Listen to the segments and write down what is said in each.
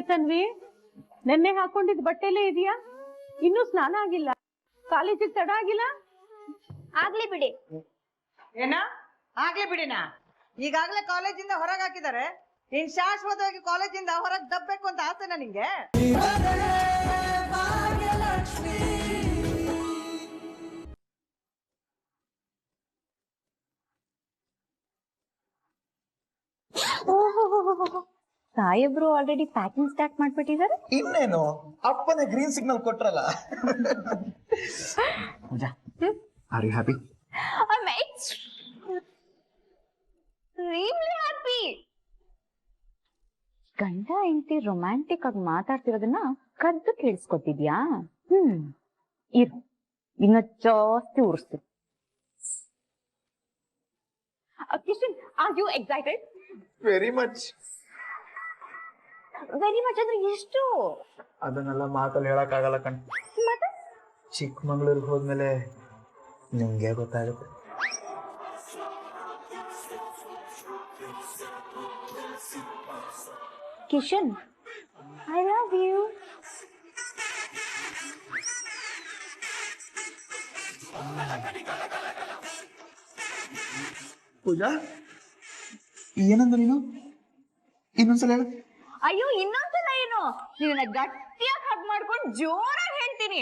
ತನ್ವಿ, ನೆನ್ನೆ ಹಾಕೊಂಡಿದ್ ಬಟ್ಟೆಲೇ ಇದೆಯಾ? ಇನ್ನೂ ಸ್ನಾನ ಆಗಿಲ್ಲ, ಕಾಲೇಜಿಗೆ ತಡ ಆಗಿಲ್ಲ? ಆಗ್ಲಿ ಬಿಡಿ. ಏನ ಆಗ್ಲಿ ಬಿಡಿನ? ಈಗಾಗ್ಲೇ ಕಾಲೇಜಿಂದ ಹೊರಗೆ ಹಾಕಿದ್ದಾರೆ, ಇನ್ ಶಾಶ್ವತವಾಗಿ ಕಾಲೇಜಿಂದ ಹೊರಗೆ ದಬ್ಬೇಕು ಅಂತ ಆಸೆನಾ ನಿಂಗೆ? ಸಾಹೇಬ್ರು ಆಲ್ರೆಡಿ ಪ್ಯಾಕಿಂಗ್ ಸ್ಟಾರ್ಟ್ ಮಾಡ್ಬಿಟ್ಟಿದ್ದಾರೆ. ಇನ್ನೇನು ಅಪ್ಪನೇ ಗ್ರೀನ್ ಸಿಗ್ನಲ್ ಕೊಟ್ರಲ್ಲ. Pooja, are you happy? I'm extremely happy. ಗಂಡ ಹೆಂಡತಿ ರೊಮ್ಯಾಂಟಿಕ್ ಆಗಿ ಮಾತಾಡ್ತಿರೋದನ್ನ ಕದ್ದು ಕೇಳಿಸ್ಕೊತಿದ್ಯಾ? ಇರು, ಇನ್ನ ಜಾಸ್ತಿ ಉರ್ಸ್ತೀನಿ. Kishan, are you excited? Very much. Very much ಅಂದ್ರೆ ಎಷ್ಟು? ಅದನ್ನೆಲ್ಲ ಮಾತಲ್ಲಿ ಹೇಳಕ್ ಆಗಲ್ಲ ಕಣ್. ಮತ್ತೆ ಚಿಕ್ಕಮಂಗ್ಳೂರ್ಗೆ ಹೋದ್ಮೇಲೆ ನಿಮ್ಗೆ ಗೊತ್ತಾಗುತ್ತೆ. Kishan, I love you. Pooja, ಏನಂದ ನೀನು? ಇನ್ನೊಂದ್ಸಲ ಹೇಳು. ಅಯ್ಯೋ, ಇನ್ನೊಂದ್ಸಲ ಏನು? ನಿನ್ನ ಗಟ್ಟಿಯಾಗಿ ಹಗ್ ಮಾಡ್ಕೊಂಡು ಜೋರಾಗಿ ಹೇಳ್ತೀನಿ.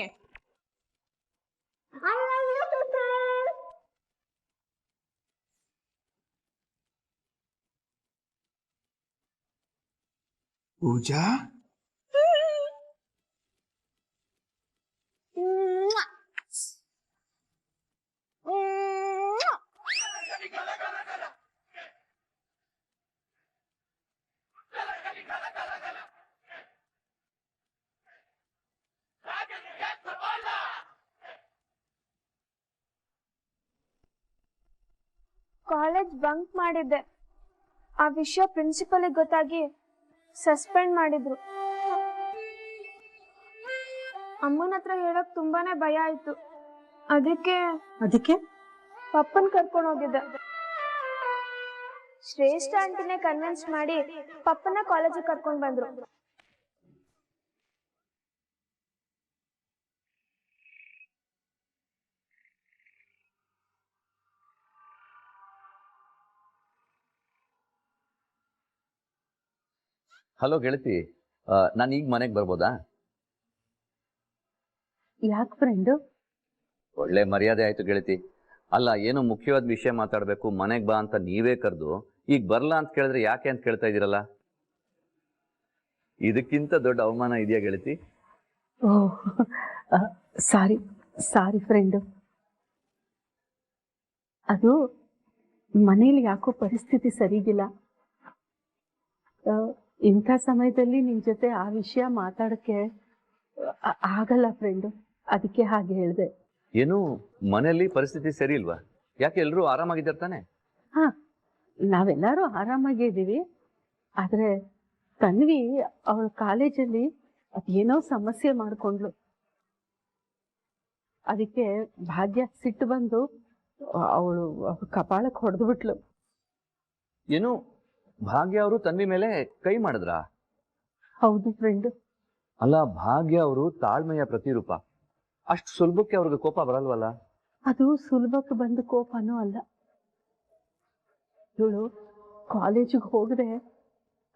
I love you, sister. Pooja, college bunk ಮಾಡಿದ್ದೆ. ಆ ವಿಷಯ ಪ್ರಿನ್ಸಿಪಲ್ ಗೊತ್ತಾಗಿ ಸಸ್ಪೆಂಡ್ ಮಾಡಿದ್ರು. ಅಮ್ಮನ ಹತ್ರ ಹೇಳಕ್ ತುಂಬಾನೇ ಭಯ ಆಯ್ತು. ಅದಕ್ಕೆ ಪಪ್ಪನ್ ಕರ್ಕೊಂಡು ಹೋಗಿದ್ದೆ. ಶ್ರೇಷ್ಠ ಆಂಟಿನೇ ಕನ್ವಿನ್ಸ್ ಮಾಡಿ ಪಪ್ಪನ ಕಾಲೇಜಿಗೆ ಕರ್ಕೊಂಡ್ ಬಂದ್ರು. ಹಲೋ ಗೆಳತಿ, ನಾನು ಈಗ ಮನೆಗೆ ಬರ್ಬೋದಾ? ಯಾಕೆ ಫ್ರೆಂಡು? ಒಳ್ಳೆ ಮರ್ಯಾದೆ ಆಯ್ತು ಗೆಳತಿ. ಅಲ್ಲ, ಏನೋ ಮುಖ್ಯವಾದ ವಿಷಯ ಮಾತಾಡಬೇಕು, ಮನೆಗೆ ಬಾ ಅಂತ ನೀವೇ ಕರೆದು ಈಗ ಬರಲ್ಲ ಅಂತ ಕೇಳಿದ್ರೆ ಯಾಕೆ ಅಂತ ಕೇಳ್ತಾ ಇದ್ದೀರಲ್ಲ? ಇದಕ್ಕಿಂತ ದೊಡ್ಡ ಅವಮಾನ ಇದೆಯಾ ಗೆಳತಿ? ಓಹ್, ಸಾರಿ ಫ್ರೆಂಡು. ಅದು ಮನೇಲಿ ಯಾಕೋ ಪರಿಸ್ಥಿತಿ ಸರಿಗಿಲ್ಲ. ಇಂಥ ಸಮಯದಲ್ಲಿ ನಿನ್ ಜೊತೆ ಆ ವಿಷಯ ಮಾತಾಡಕ್ಕೆ ಆಗಲ್ಲ ಫ್ರೆಂಡು, ಅದಕ್ಕೆ ಹಾಗೆ ಹೇಳಿದೆ. ಏನು ಮನೆಯಲ್ಲಿ ಪರಿಸ್ಥಿತಿ ಸರಿ ಇಲ್ವಾ? ಯಾಕೆ ಎಲ್ಲರೂ ಆರಾಮಾಗಿದ್ದಾರೆ ತಾನೆ? ಹಾ, ನಾವೆಲ್ಲರೂ ಆರಾಮಾಗಿದ್ದೀವಿ. ಆದ್ರೆ ತನ್ವಿ ಅವಳ ಕಾಲೇಜಲ್ಲಿ ಅದೇನೋ ಸಮಸ್ಯೆ ಮಾಡ್ಕೊಂಡ್ಲು. ಅದಕ್ಕೆ ಭಾಗ್ಯ ಸಿಟ್ಟು ಬಂದು ಅವಳು ಕಪಾಳಕ್ಕೆ ಹೊಡೆದು ಬಿಟ್ಲು. ಏನು ಭಾಗ್ಯ ಅವರು ತನ್ವಿ ಮೇಲೆ ಕೈ ಮಾಡಿದ್ರಾ? ಹೌದು ಫ್ರೆಂಡು. ಅಲ್ಲ, ಭಾಗ್ಯ ಅವರು ತಾಳ್ಮೆಯ ಪ್ರತಿರೂಪ. ಅಷ್ಟು ಸುಲಭಕ್ಕೆ ಅವ್ರಿಗೆ ಕೋಪ ಬರಲ್ವಲ್ಲ? ಅದು ಸುಲಭಕ್ಕೆ ಬಂದ ಕೋಪನೂ ಅಲ್ಲ. ಇವಳು ಕಾಲೇಜಿಗೆ ಹೋಗದೆ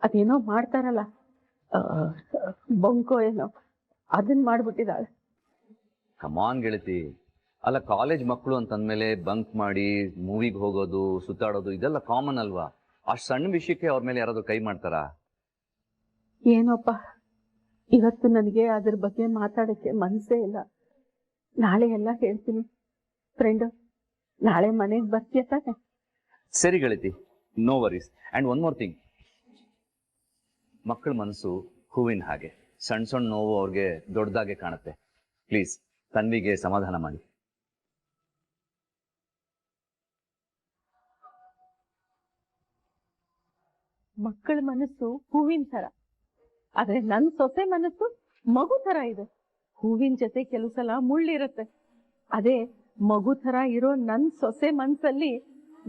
ಅದೇನೋ ಮಾಡ್ತಾರಲ್ಲ, ಬಂಕೋ ಏನೋ, ಅದನ್ನ ಮಾಡ್ಬಿಟ್ಟಿದ್ದಾಳೆ. ಕಮಾನ್ ಗೆಳತಿ, ಅಲ್ಲ ಕಾಲೇಜ್ ಮಕ್ಕಳು ಅಂತಂದ್ಮೇಲೆ ಬಂಕ್ ಮಾಡಿ ಮೂವಿಗೆ ಹೋಗೋದು, ಸುತ್ತಾಡೋದು ಇದೆಲ್ಲ ಕಾಮನ್ ಅಲ್ವಾ? ಅಷ್ಟು ಸಣ್ಣ ವಿಷಯಕ್ಕೆ ಅವ್ರ ಮೇಲೆ ಯಾರಾದ್ರೂ ಕೈ ಮಾಡ್ತಾರಾ? ಏನೋಪ್ಪ, ಇವತ್ತು ನನಗೆ ಅದ್ರ ಬಗ್ಗೆ ಮಾತಾಡಕ್ಕೆ ಮನಸ್ಸೇ ಇಲ್ಲ. ನಾಳೆ ಎಲ್ಲ ಹೇಳ್ತೀನಿ ಫ್ರೆಂಡು. ನಾಳೆ ಮನೆಗೆ ಬರ್ತೀಯ ತಾನೆ? ಸರಿ ಗೆಳತಿ, no worries. And one more thing, ಮಕ್ಕಳ ಮನಸ್ಸು ಹೂವಿನ ಹಾಗೆ, ಸಣ್ಣ ಸಣ್ಣ ನೋವು ಅವ್ರಿಗೆ ದೊಡ್ಡದಾಗೆ ಕಾಣುತ್ತೆ. ಪ್ಲೀಸ್ ತನ್ವಿಗೆ ಸಮಾಧಾನ ಮಾಡಿ. ಮಕ್ಕಳ ಮನಸ್ಸು ಹೂವಿನ ತರ, ಆದ್ರೆ ನನ್ ಸೊಸೆ ಮನಸ್ಸು ಮಗು ತರ ಇದೆ. ಹೂವಿನ ಜೊತೆ ಕೆಲವು ಸಲ ಮುಳ್ಳಿರತ್ತೆ. ಅದೇ ಮಗು ತರ ಇರೋ ನನ್ ಸೊಸೆ ಮನ್ಸಲ್ಲಿ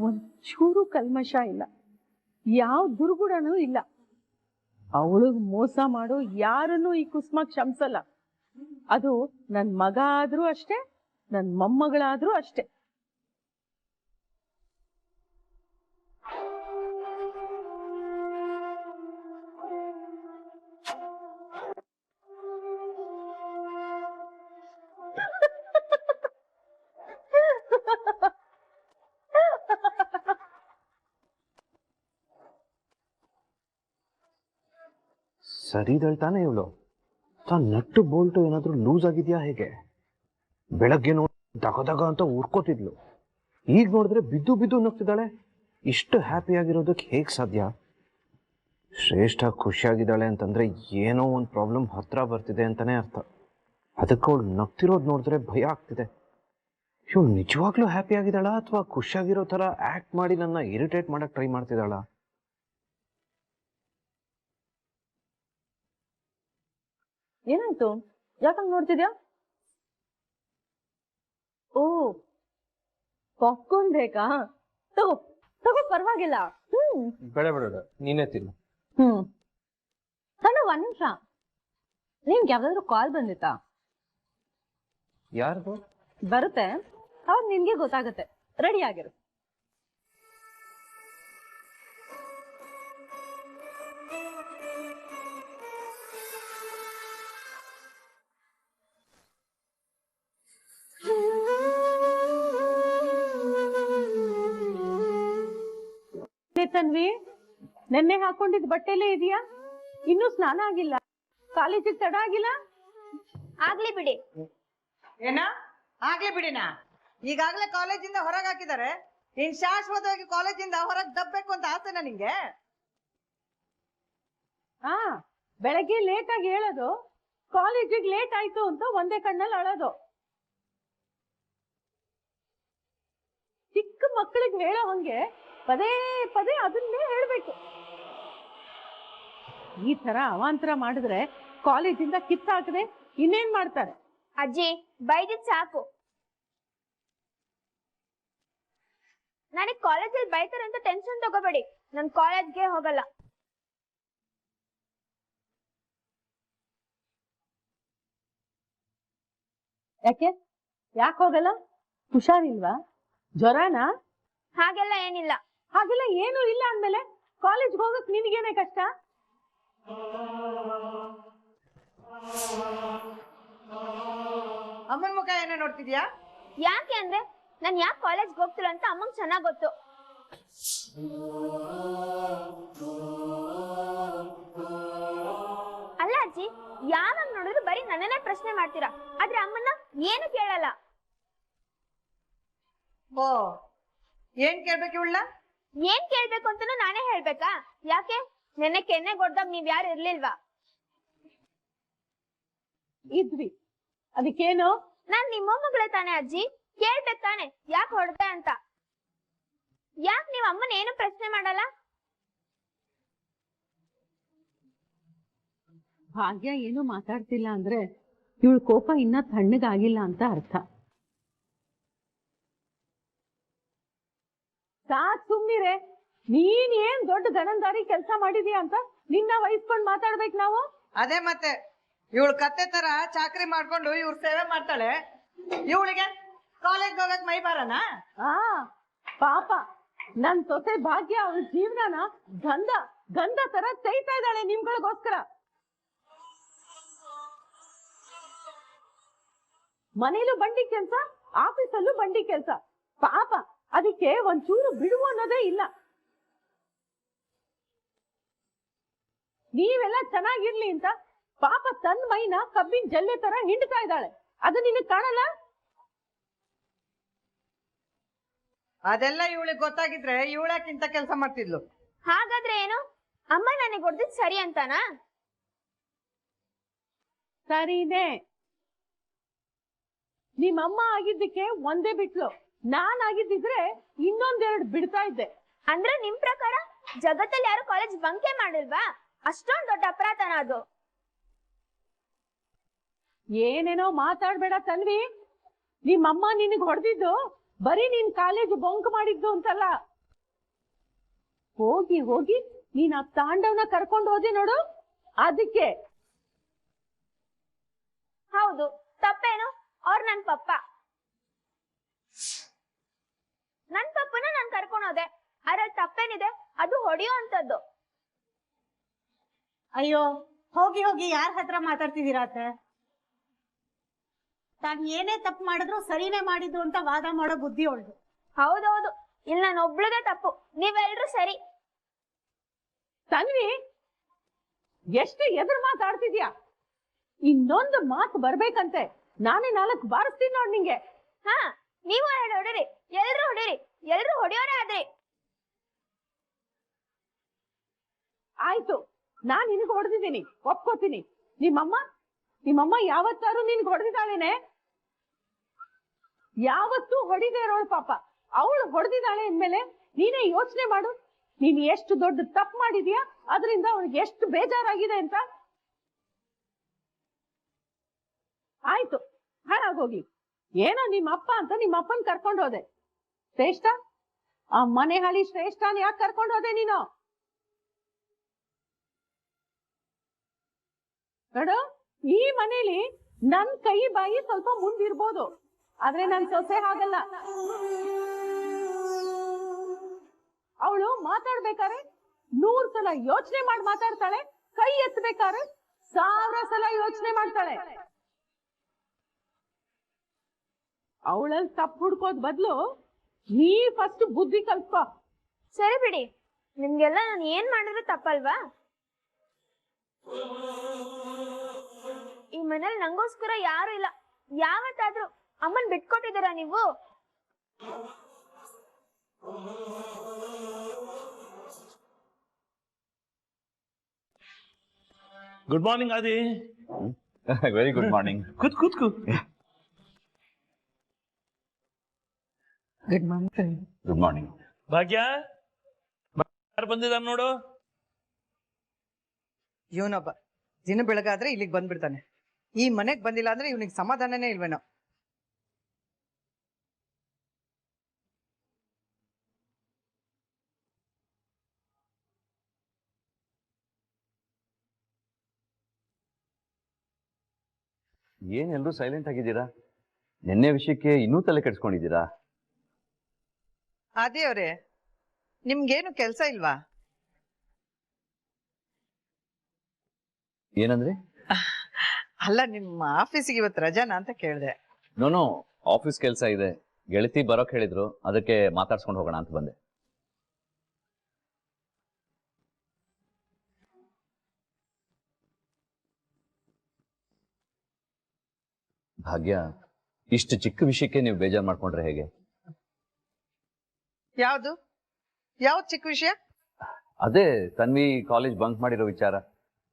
ಒಂಚೂರು ಕಲ್ಮಶ ಇಲ್ಲ, ಯಾವ ದುರ್ಗುಣನೂ ಇಲ್ಲ. ಅವಳಿಗೆ ಮೋಸ ಮಾಡೋ ಯಾರನ್ನೂ ಈ ಕುಸುಮ ಕ್ಷಮಿಸಲ್ಲ. ಅದು ನನ್ ಮಗ ಆದ್ರೂ ಅಷ್ಟೇ, ನನ್ ಮೊಮ್ಮಗಳಾದ್ರೂ ಅಷ್ಟೇ. ಸರಿದಳ್ ತಾನೆ ಇವಳು. ನಟ್ಟು ಬೋಲ್ಟು ಏನಾದ್ರೂ ಲೂಸ್ ಆಗಿದ್ಯಾ ಹೇಗೆ? ಬೆಳಗ್ಗೆ ನೋಡಿ ದಗ ಅಂತ ಉರ್ಕೋತಿದ್ಲು, ಈಗ ನೋಡಿದ್ರೆ ಬಿದ್ದು ಬಿದ್ದು ನಗ್ತಿದ್ದಾಳೆ. ಇಷ್ಟು ಹ್ಯಾಪಿ ಆಗಿರೋದಕ್ಕೆ ಹೇಗೆ ಸಾಧ್ಯ? ಶ್ರೇಷ್ಠ ಖುಷಿಯಾಗಿದ್ದಾಳೆ ಅಂತಂದ್ರೆ ಏನೋ ಒಂದು ಪ್ರಾಬ್ಲಮ್ ಹತ್ರ ಬರ್ತಿದೆ ಅಂತಾನೆ ಅರ್ಥ. ಅದಕ್ಕೆ ಅವಳು ನಗ್ತಿರೋದು ನೋಡಿದ್ರೆ ಭಯ ಆಗ್ತಿದೆ. ಇವಳು ನಿಜವಾಗ್ಲೂ ಹ್ಯಾಪಿ ಆಗಿದ್ದಾಳ ಅಥವಾ ಖುಷಿಯಾಗಿರೋ ಥರ ಆ್ಯಕ್ಟ್ ಮಾಡಿ ನನ್ನ ಇರಿಟೇಟ್ ಮಾಡಕ್ಕೆ ಟ್ರೈ ಮಾಡ್ತಿದ್ದಾಳ? ಏನಾಯ್ತು? ಯಾಕಂಗ್ ನೋಡ್ತಿದ್ಯಾ? ಓ, ಪಾಪ್ಕಾರ್ನ್ ಬೇಕಾ? ತಗೋ ತಗೋ, ಪರವಾಗಿಲ್ಲ. ಬೇಡ ಬೇಡ, ನೀನೇ ತಿನ್ನು. ತನ್ನ ಒಂದ್ ನಿಮಿಷ, ನಿಮ್ಗೆ ಯಾವ್ದಾದ್ರು ಕಾಲ್ ಬಂದಿತ್ತಾ? ಯಾರ್ದು? ಬರುತ್ತೆ, ಅವಾಗ ನಿನ್ಗೆ ಗೊತ್ತಾಗತ್ತೆ. ರೆಡಿ ಆಗಿರು. ತನ್ವಿ, ನೆನ್ನೆ ಹಾಕೊಂಡಿದ್ ಬಟ್ಟೆಲೇ ಇದೆಯಾ? ಇನ್ನೂ ಸ್ನಾನ ಆಗಿಲ್ಲ, ಕಾಲೇಜಿಗೆ ತಡ ಆಗಿಲ್ಲ? ಆಗ್ಲಿ ಬಿಡಿ. ಏನ ಆಗ್ಲಿ ಬಿಡಿನ? ಈಗಾಗ್ಲೇ ಕಾಲೇಜಿಂದ ಹೊರಗೆ ಹಾಕಿದ್ದಾರೆ, ಇನ್ ಶಾಶ್ವತವಾಗಿ ಕಾಲೇಜಿಂದ ಹೊರಗೆ ದಬ್ಬೇಕು ಅಂತ ಆಸೆನಾ ನಿಂಗೆ? ಹಾ, ಬೆಳಗ್ಗೆ ಲೇಟ್ ಆಗಿ ಹೇಳೋದು, ಕಾಲೇಜಿಗೆ ಲೇಟ್ ಆಯ್ತು ಅಂತ ಒಂದೇ ಕಣ್ಣಲ್ಲಿ ಅಳೋದು. ಚಿಕ್ಕ ಮಕ್ಕಳಿಗೆ ಹೇಳೋ ಹಂಗೆ ಪದೇ ಪದೇ ಅದನ್ನೇ ಹೇಳ್ಬೇಕು. ಈ ತರ ಅವಾಂತರ ಮಾಡಿದ್ರೆ ಕಾಲೇಜಿಂದ ಕಿತ್ತಾಕದೆ ಇನ್ನೇನ್ ಮಾಡ್ತಾರೆ? ಅಜ್ಜಿ ಬೈದಿದ್ ಸಾಕು. ನನಗ್ ಕಾಲೇಜಲ್ಲಿ ಬೈತಾರೆ ಅಂತ ಟೆನ್ಷನ್ ತಗೋಬೇಡಿ, ನನ್ ಕಾಲೇಜ್ಗೆ ಹೋಗಲ್ಲ. ಯಾಕೆ ಯಾಕೆ ಹೋಗಲ್ಲ? ಹುಷಾರಿಲ್ವಾ? ಜ್ವರನಾ? ಹಾಗೆಲ್ಲ ಏನಿಲ್ಲ. ಹಾಗೆಲ್ಲ ಏನು ಇಲ್ಲ ಅಂದ್ಮೇಲೆ ಕಾಲೇಜ್ಗೆ ಹೋಗಕ್ ನಿನಗೇನೆ ಕಷ್ಟ? ಅಮ್ಮನ ಮುಖ ಏನೋ ನೋಡ್ತಿದ್ಯಾ? ಯಾಕೆ ಅಂದ್ರೆ ನಾನ್ ಯಾಕೆ ಕಾಲೇಜ್ಗೆ ಹೋಗ್ತಿಲ್ಲ ಅಂತ ಅಮ್ಮಂಗ್ ಚೆನ್ನಾಗ್ ಗೊತ್ತು. ಅಲ್ಲ ಅಜ್ಜಿ, ಯಾವಾಗ ನೋಡಿದ್ರು ಬರೀ ನನ್ನನ್ನೇ ಪ್ರಶ್ನೆ ಮಾಡ್ತೀರಾ, ಆದ್ರೆ ಅಮ್ಮನ್ನ ಏನು ಕೇಳಲ್ಲ. ಓ, ಏನ್ ಕೇಳ್ಬೇಕು ಇವಳ? ಏನ್ ಕೇಳ್ಬೇಕು ಅಂತಾನು ನಾನೇ ಹೇಳ್ಬೇಕಾ? ಯಾಕೆ ನೆನ್ನೆ ಕೆನ್ನೆ ಕೊಡ್ದಾಗ ನೀವ್ ಯಾರು ಇರ್ಲಿಲ್ವಾ? ಇದ್ವಿ, ಅದಕ್ಕೇನು? ನಾನ್ ನಿಮ್ಮ ಮಗಳೇ ತಾನೆ ಅಜ್ಜಿ, ಕೇಳ್ಬೇಕು ತಾನೆ ಯಾಕೆ ಹೊಡ್ದೆ ಅಂತ. ಯಾಕೆ ನೀವ್ ಅಮ್ಮನ ಏನು ಪ್ರಶ್ನೆ ಮಾಡಲ್ಲ? ಭಾಗ್ಯ ಏನು ಮಾತಾಡ್ತಿಲ್ಲ ಅಂದ್ರೆ ಇವಳ ಕೋಪ ಇನ್ನ ತಣ್ಣಗಾಗಿಲ್ಲ ಅಂತ ಅರ್ಥ. ಸಾಕ್ ಸುಮ್ನಿರೆ, ನೀನ್ ಏನ್ ದೊಡ್ಡ ಗಣಂದಾರಿ ಕೆಲಸ ಮಾಡಿದೀಯ ಅಂತ ನಿನ್ನ ವಹಿಸ್ಕೊಂಡ್ ಮಾತಾಡ್ಬೇಕು ನಾವು. ಅದೇ ಮತ್ತೆ, ಇವಳು ಕತ್ತೆ ತರ ಚಾಕ್ರಿ ಮಾಡ್ಕೊಂಡು ಇವ್ರ ಸೇವೆ ಮಾಡ್ತಾಳೆ, ಇವಳಿಗೆ ಕಾಲೇಜ್ ಹೋಗಕ್ ಮೈ ಬಾರನಾ? ಆ ಪಾಪ ನನ್ ಸೊಸೆ ಭಾಗ್ಯ ಅವಳ ಜೀವನನ ಗಂಧ ಗಂಧ ತರ ತೈತಾ ಇದ್ದಾಳೆ ನಿಮ್ಗಳಿಗೋಸ್ಕರ. ಮನೇಲೂ ಬಂಡಿ ಕೆಲ್ಸ, ಆಫೀಸಲ್ಲೂ ಬಂಡಿ ಕೆಲ್ಸ. ಪಾಪ ಅದಕ್ಕೆ ಒಂಚೂರು ಬಿಡುವು ಅನ್ನೋದೇ ಇಲ್ಲ. ನೀವೆಲ್ಲ ಚೆನ್ನಾಗಿರ್ಲಿ ಅಂತ ಪಾಪ ತನ್ನ ಮೈನ ಕಬ್ಬಿನ ಜಲ್ಲೆ ತರ ಹಿಂಡ್ತಾ ಇದ್ದಾಳೆ. ಅದು ನಿನಗ್ ಕಾಣಲ್ಲ? ಅದೆಲ್ಲ ಇವಳಿಗೆ ಗೊತ್ತಾಗಿದ್ರೆ ಇವಳಕ್ಕಿಂತ ಕೆಲಸ ಮಾಡ್ತಿದ್ಲು. ಹಾಗಾದ್ರೆ ಏನು, ಅಮ್ಮ ನನಗೆ ಹೊಡೆದಿದ್ ಸರಿ ಅಂತಾನಾ? ಸರಿನೇ, ನಿಮ್ಮಮ್ಮ ಆಗಿದ್ದಕ್ಕೆ ಒಂದೇ ಬಿಟ್ಲು, ನಾನ್ ಆಗಿದ್ದಿದ್ರೆ ಇನ್ನೊಂದೆರಡು ಬಿಡ್ತಾ ಇದ್ದೆ. ಅಂದ್ರೆ ನಿಮ್ ಪ್ರಕಾರ ಜಗತ್ತಲ್ಲಿ ಯಾರು ಕಾಲೇಜ್ ಬಂಕೆ ಮಾಡಿಲ್ವಾ? ಅಷ್ಟೊಂದ್ ದೊಡ್ಡ ಅಪರಾಧನ ಅದು? ಏನೇನೋ ಮಾತಾಡ್ಬೇಡ ತನ್ವಿ. ನಿಮ್ಮಮ್ಮ ನಿನಗ್ ಹೊಡೆದಿದ್ದು ಬರೀ ನೀನ್ ಕಾಲೇಜ್ ಬಂಕ್ ಮಾಡಿದ್ದು ಅಂತಲ್ಲ, ಹೋಗಿ ಹೋಗಿ ನೀನ್ ಆ ತಾಂಡವ್ನ ಕರ್ಕೊಂಡು ಹೋದೆ ನೋಡು, ಅದಕ್ಕೆ. ಹೌದು, ತಪ್ಪೇನು? ಅವ್ರ ನನ್ ಪಪ್ಪ. ನನ್ ಪಪ್ಪನ ನಾನ್ ಕರ್ಕೊಂಡ್ ಹೋದೆ. ಅದ್ರಲ್ಲಿ ತಪ್ಪೇನಿದೆ? ಅದು ಹೊಡಿಯೋ ಅಂತದ್ದು. ಅಯ್ಯೋ, ಹೋಗಿ ಹೋಗಿ ಯಾರ ಹತ್ರ ಮಾತಾಡ್ತಿದ್ದೀರಾ ಅತ್ತೆ? ತಾನ್ ಏನೇ ತಪ್ಪು ಮಾಡಿದ್ರು ಸರಿನೇ ಮಾಡಿದ್ದು ಅಂತ ವಾದ ಮಾಡೋ ಬುದ್ಧಿ ಅವಳ್ದು. ಹೌದೌದು, ಇಲ್ಲಿ ನಾನು ಒಬ್ಳದೇ ತಪ್ಪು, ನೀವೆಲ್ರೂ ಸರಿ. ತನ್ವಿ, ಎಷ್ಟು ಎದುರು ಮಾತಾಡ್ತಿದ್ಯಾ? ಇನ್ನೊಂದು ಮಾತು ಬರ್ಬೇಕಂತೆ. ನಾನೇ 4 ಬಾರಿಸ್ತೀನಿ ನೋಡ್ ನಿಂಗೆ. ಹಾ, ನೀವು 2 ಹೊಡಿರಿ, ಎಲ್ರು ಹೊಡಿರಿ, ಎಲ್ರು ಹೊಡಿಯೋರೇ ಆದ್ರಿ. ಆಯ್ತು, ನಾನ್ ನಿನಗೆ ಹೊಡೆದಿದ್ದೀನಿ, ಒಪ್ಕೋತೀನಿ. ನಿಮ್ಮಮ್ಮ ಯಾವತ್ತಾರು ನಿನ್ಗೆ ಹೊಡೆದಿದ್ದಾಳೇನೆ? ಯಾವತ್ತೂ ಹೊಡಿದೇ ಇರೋಳು ಪಾಪ. ಅವಳು ಹೊಡೆದಿದ್ದಾಳೆ ಅಂದ್ಮೇಲೆ ನೀನೇ ಯೋಚನೆ ಮಾಡು, ನೀನ್ ಎಷ್ಟು ದೊಡ್ಡ ತಪ್ಪು ಮಾಡಿದ್ಯಾ, ಅದರಿಂದ ಅವಳಿಗೆ ಎಷ್ಟು ಬೇಜಾರಾಗಿದೆ ಅಂತ. ಆಯ್ತು, ಹಾಳಾಗೋಗ್ಲಿ. ಏನೋ ನಿಮ್ಮ ಅಪ್ಪ ಅಂತ ನಿಮ್ಮ ಅಪ್ಪನ್ ಕರ್ಕೊಂಡು ಹೋದೆ. ಶ್ರೇಷ್ಠ, ಆ ಮನೆ ಹಳಿ ಶ್ರೇಷ್ಠನ್ ಯಾಕೆ ಕರ್ಕೊಂಡು ಹೋದೆ ನೀನು? ನೋಡು, ಈ ಮನೇಲಿ ನನ್ ಕೈ ಬಾಯಿ ಸ್ವಲ್ಪ ಮುಂದಿರ್ಬೋದು, ಆದ್ರೆ ನನ್ ಸೊಸೆ ಹಾಗಲ್ಲ. ಅವಳು ಮಾತಾಡ್ಬೇಕಾರೆ 100 ಸಲ ಯೋಚನೆ ಮಾಡಿ ಮಾತಾಡ್ತಾಳೆ, ಕೈ ಎತ್ತಬೇಕಾದ್ರೆ 1000 ಸಲ ಯೋಚನೆ ಮಾಡ್ತಾಳೆ. ಅವಳಲ್ಲಿ ತಪ್ಪು ಹುಡ್ಕೋದ್ ಬದ್ಲು ನೀ ಫಸ್ಟ್ ಬುದ್ಧಿ ಕಲ್ತ್ಕೋ. ಸರಿ ಬಿಡಿ, ನಿಮ್ಗೆಲ್ಲ ನಾನು ಏನ್ ಮಾಡಿದ್ರು ತಪ್ಪಲ್ವಾ? ಈ ಮನೇಲಿ ನಂಗೋಸ್ಕರ ಯಾರು ಇಲ್ಲ. ಯಾವತ್ತಾದ್ರೂ ಅಮ್ಮನ್ ಬಿಟ್ಕೊಟ್ಟಿದ್ದೀರಾ ನೀವು? Good morning Adi. Very good morning. ಕೂತ್. Good morning. Good morning. Bhagya, ಯಾರು ಬಂದಿದ್ದಾನೆ ನೋಡು. ಇವನೊಬ್ಬ ದಿನ ಬೆಳಗಾದ್ರೆ ಇಲ್ಲಿಗೆ ಬಂದ್ಬಿಡ್ತಾನೆ. ಈ ಮನೆಗ್ ಬಂದಿಲ್ಲ ಅಂದ್ರೆ ಇವನಿಗೆ ಸಮಾಧಾನನೇ ಇಲ್ವೇನೋ. ಏನೆಲ್ಲರೂ ಸೈಲೆಂಟ್ ಆಗಿದ್ದೀರಾ? ನಿನ್ನೆ ವಿಷಯಕ್ಕೆ ಇನ್ನೂ ತಲೆ ಕೆಡ್ಸ್ಕೊಂಡಿದ್ದೀರಾ? ಅದೇ ಅವ್ರೆ, ನಿಮ್ಗೇನು ಕೆಲ್ಸ ಇಲ್ವಾ? ಏನಂದ್ರೆ? ಅಲ್ಲ, ನಿಮ್ಮ ಆಫೀಸಿಗೆ ಇವತ್ತು ರಜಾನಾ ಅಂತ ಕೇಳಿದೆ. ನೋ, ಆಫೀಸ್ ಕೆಲಸ ಇದೆ. ಗೆಳತಿ ಬರೋಕ್ ಹೇಳಿದ್ರು, ಅದಕ್ಕೆ ಮಾತಾಡ್ಸ್ಕೊಂಡು ಹೋಗೋಣ ಅಂತ ಬಂದೆ. ಭಾಗ್ಯ, ಇಷ್ಟು ಚಿಕ್ಕ ವಿಷಯಕ್ಕೆ ನೀವು ಬೇಜಾರು ಮಾಡ್ಕೊಂಡ್ರೆ ಹೇಗೆ? ಯಾವ್ದು ಚಿಕ್ಕ ವಿಷಯ? ಅದೇ ತನ್ವಿ ಕಾಲೇಜ್ ಬಂಕ್ ಮಾಡಿರೋ ವಿಚಾರ.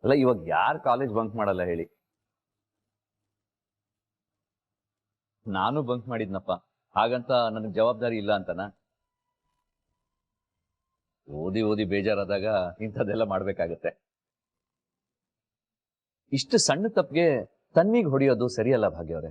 ಅಲ್ಲ, ಇವಾಗ ಯಾರು ಕಾಲೇಜ್ ಬಂಕ್ ಮಾಡಲ್ಲ ಹೇಳಿ? ನಾನು ಬಂಕ್ ಮಾಡಿದ್ನಪ್ಪ, ಹಾಗಂತ ನನಗೆ ಜವಾಬ್ದಾರಿ ಇಲ್ಲ ಅಂತನಾ? ಓದಿ ಬೇಜಾರಾದಾಗ ಇಂಥದ್ದೆಲ್ಲ ಮಾಡ್ಬೇಕಾಗತ್ತೆ. ಇಷ್ಟು ಸಣ್ಣ ತಪ್ಪಿಗೆ ತನ್ವಿಗೆ ಹೊಡೆಯೋದು ಸರಿಯಲ್ಲ ಭಾಗ್ಯ ಅವರೇ.